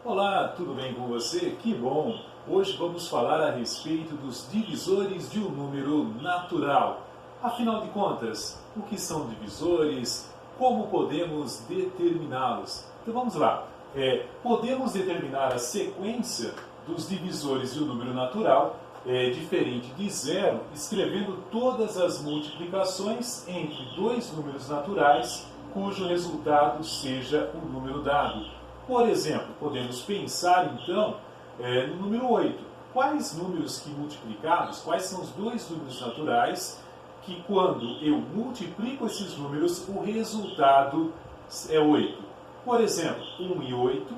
Olá, tudo bem com você? Que bom! Hoje vamos falar a respeito dos divisores de um número natural. Afinal de contas, o que são divisores? Como podemos determiná-los? Então vamos lá. Podemos determinar a sequência dos divisores de um número natural, diferente de zero, escrevendo todas as multiplicações entre dois números naturais, cujo resultado seja o número dado. Por exemplo, podemos pensar então no número 8. Quais números que multiplicados, quais são os dois números naturais que quando eu multiplico esses números, o resultado é 8? Por exemplo, 1 e 8,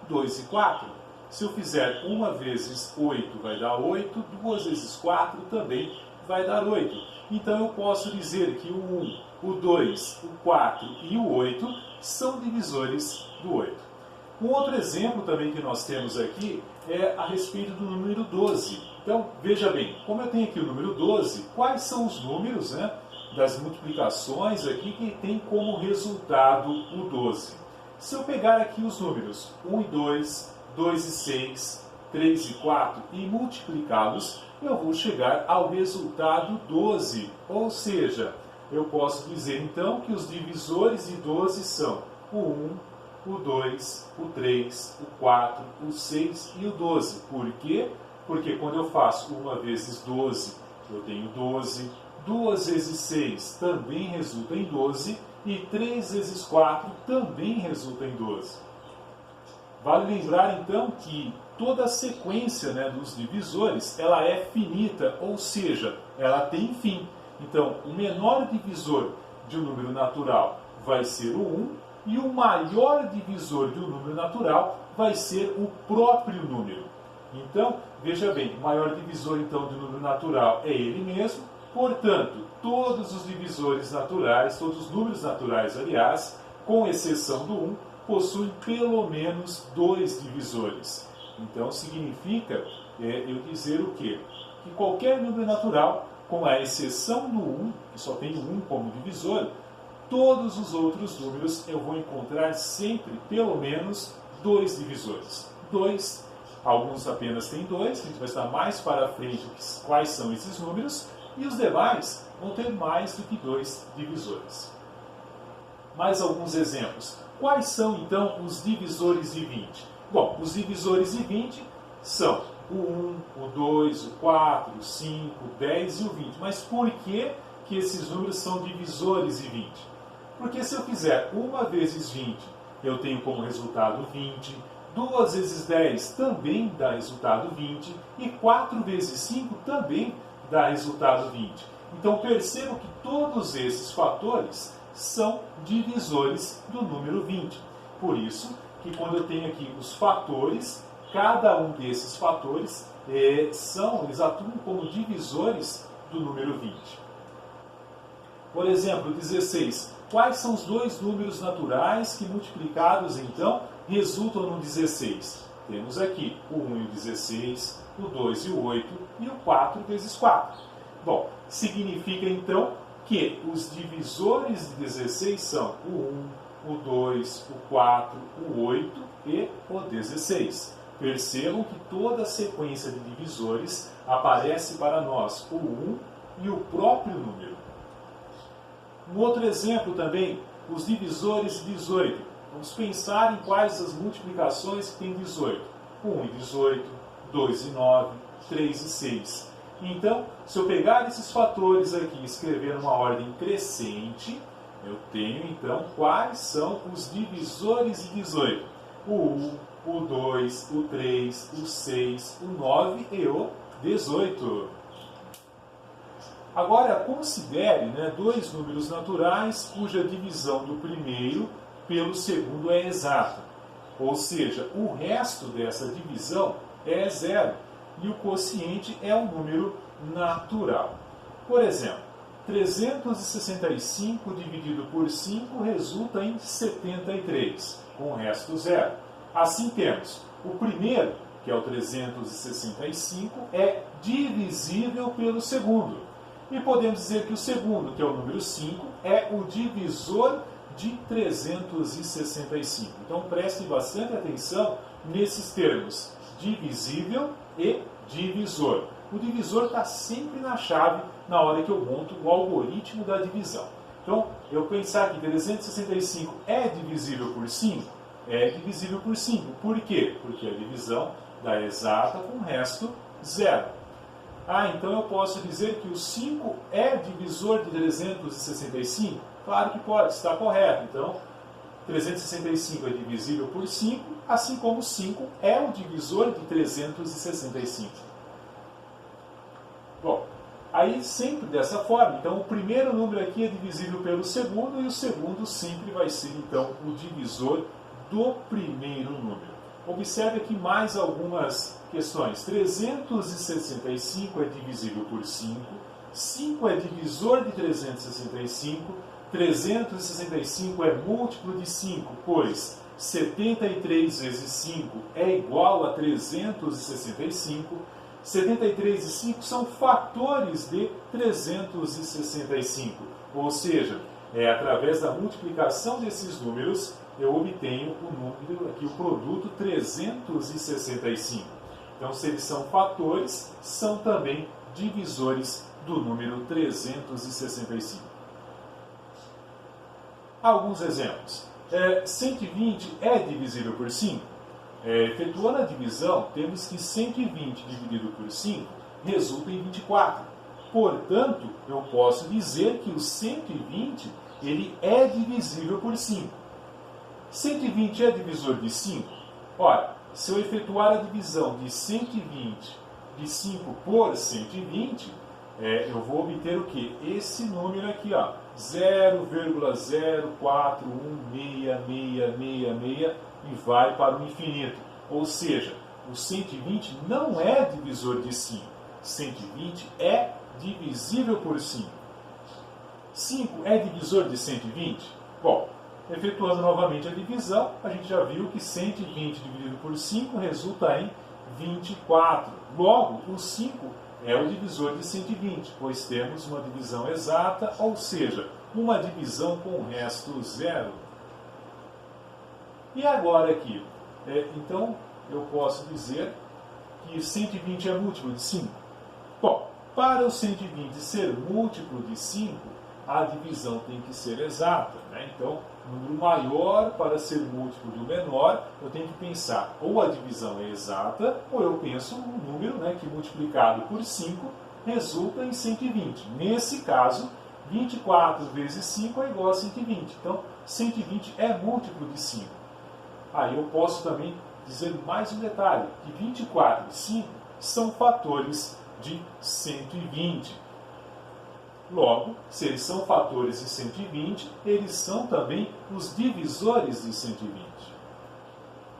2 e 4. Se eu fizer 1 vezes 8 vai dar 8, 2 vezes 4 também vai dar 8. Então eu posso dizer que o 1, o 2, o 4 e o 8 são divisores do 8. Um outro exemplo também que nós temos aqui é a respeito do número 12. Então, veja bem, como eu tenho aqui o número 12, quais são os números das multiplicações aqui que tem como resultado o 12? Se eu pegar aqui os números 1 e 2, 2 e 6, 3 e 4 e multiplicá-los, eu vou chegar ao resultado 12. Ou seja, eu posso dizer então que os divisores de 12 são o 1, o 2, o 3, o 4, o 6 e o 12. Por quê? Porque quando eu faço 1 vezes 12, eu tenho 12. 2 vezes 6 também resulta em 12. E 3 vezes 4 também resulta em 12. Vale lembrar então que toda a sequência dos divisores ela é finita, ou seja, ela tem fim. Então, o menor divisor de um número natural vai ser o 1, e o maior divisor de um número natural vai ser o próprio número. Então, veja bem, o maior divisor então de um número natural é ele mesmo. Portanto, todos os divisores naturais, todos os números naturais, aliás, com exceção do 1, possuem pelo menos 2 divisores. Então, significa eu dizer o quê? Que qualquer número natural, com a exceção do 1, que só tem o 1 como divisor, todos os outros números eu vou encontrar sempre pelo menos 2 divisores. 2, alguns apenas têm 2, a gente vai estar mais para frente quais são esses números, e os demais vão ter mais do que 2 divisores. Mais alguns exemplos. Quais são então os divisores de 20? Bom, os divisores de 20 são o 1, o 2, o 4, o 5, o 10 e o 20. Mas por que esses números são divisores de 20? Porque se eu fizer 1 vezes 20, eu tenho como resultado 20. 2 vezes 10 também dá resultado 20. E 4 vezes 5 também dá resultado 20. Então percebam que todos esses fatores são divisores do número 20. Por isso que quando eu tenho aqui os fatores, cada um desses fatores eles atuam como divisores do número 20. Por exemplo, 16. Quais são os dois números naturais que multiplicados, então, resultam no 16? Temos aqui o 1 e o 16, o 2 e o 8 e o 4 vezes 4. Bom, significa, então, que os divisores de 16 são o 1, o 2, o 4, o 8 e o 16. Percebam que toda a sequência de divisores aparece para nós o 1 e o próprio número. Um outro exemplo também, os divisores de 18. Vamos pensar em quais as multiplicações que tem 18. 1 e 18, 2 e 9, 3 e 6. Então, se eu pegar esses fatores aqui e escrever numa ordem crescente, eu tenho então quais são os divisores de 18. O 1, o 2, o 3, o 6, o 9 e o 18. Agora, considere dois números naturais cuja divisão do primeiro pelo segundo é exata. Ou seja, o resto dessa divisão é zero e o quociente é um número natural. Por exemplo, 365 dividido por 5 resulta em 73, com o resto zero. Assim temos o primeiro, que é o 365, é divisível pelo segundo. E podemos dizer que o segundo, que é o número 5, é o divisor de 365. Então preste bastante atenção nesses termos, divisível e divisor. O divisor está sempre na chave na hora que eu monto o algoritmo da divisão. Então, eu pensar que 365 é divisível por 5, é divisível por 5. Por quê? Porque a divisão dá exata com o resto zero. Então eu posso dizer que o 5 é divisor de 365? Claro que pode, está correto. Então, 365 é divisível por 5, assim como 5 é o divisor de 365. Bom, aí sempre dessa forma. Então, o primeiro número aqui é divisível pelo segundo, e o segundo sempre vai ser, então, o divisor do primeiro número. Observe aqui mais algumas questões. 365 é divisível por 5, 5 é divisor de 365, 365 é múltiplo de 5, pois 73 vezes 5 é igual a 365, 73 e 5 são fatores de 365, ou seja, através da multiplicação desses números, eu obtenho o número aqui, o produto 365. Então, se eles são fatores, são também divisores do número 365. Alguns exemplos. 120 é divisível por 5? Efetuando a divisão, temos que 120 dividido por 5 resulta em 24. Portanto, eu posso dizer que o 120 ele é divisível por 5. 120 é divisor de 5? Ora, se eu efetuar a divisão de 120 de 5 por 120, eu vou obter o quê? Esse número aqui, ó, 0,04166666 e vai para o infinito. Ou seja, o 120 não é divisor de 5. 120 é divisível por 5. 5 é divisor de 120? Bom, efetuando novamente a divisão, a gente já viu que 120 dividido por 5 resulta em 24. Logo, o 5 é o divisor de 120, pois temos uma divisão exata, ou seja, uma divisão com o resto zero. E agora aqui, então eu posso dizer que 120 é múltiplo de 5? Bom, para o 120 ser múltiplo de 5, a divisão tem que ser exata, né? Então, número maior para ser múltiplo do menor, eu tenho que pensar ou a divisão é exata, ou eu penso um número, né, que multiplicado por 5 resulta em 120. Nesse caso, 24 vezes 5 é igual a 120. Então, 120 é múltiplo de 5. Aí eu posso também dizer mais um detalhe, que 24 e 5 são fatores de 120. Logo, se eles são fatores de 120, eles são também os divisores de 120.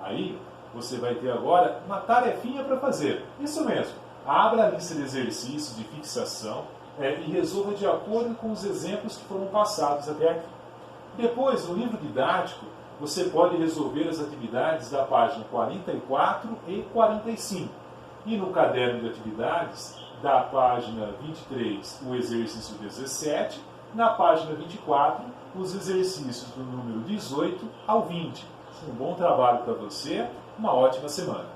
Aí, você vai ter agora uma tarefinha para fazer. Isso mesmo. Abra a lista de exercícios de fixação e resolva de acordo com os exemplos que foram passados até aqui. Depois, no livro didático, você pode resolver as atividades da página 44 e 45. E no caderno de atividades, da página 23, o exercício 17, na página 24, os exercícios do número 18 ao 20. Um bom trabalho para você, uma ótima semana.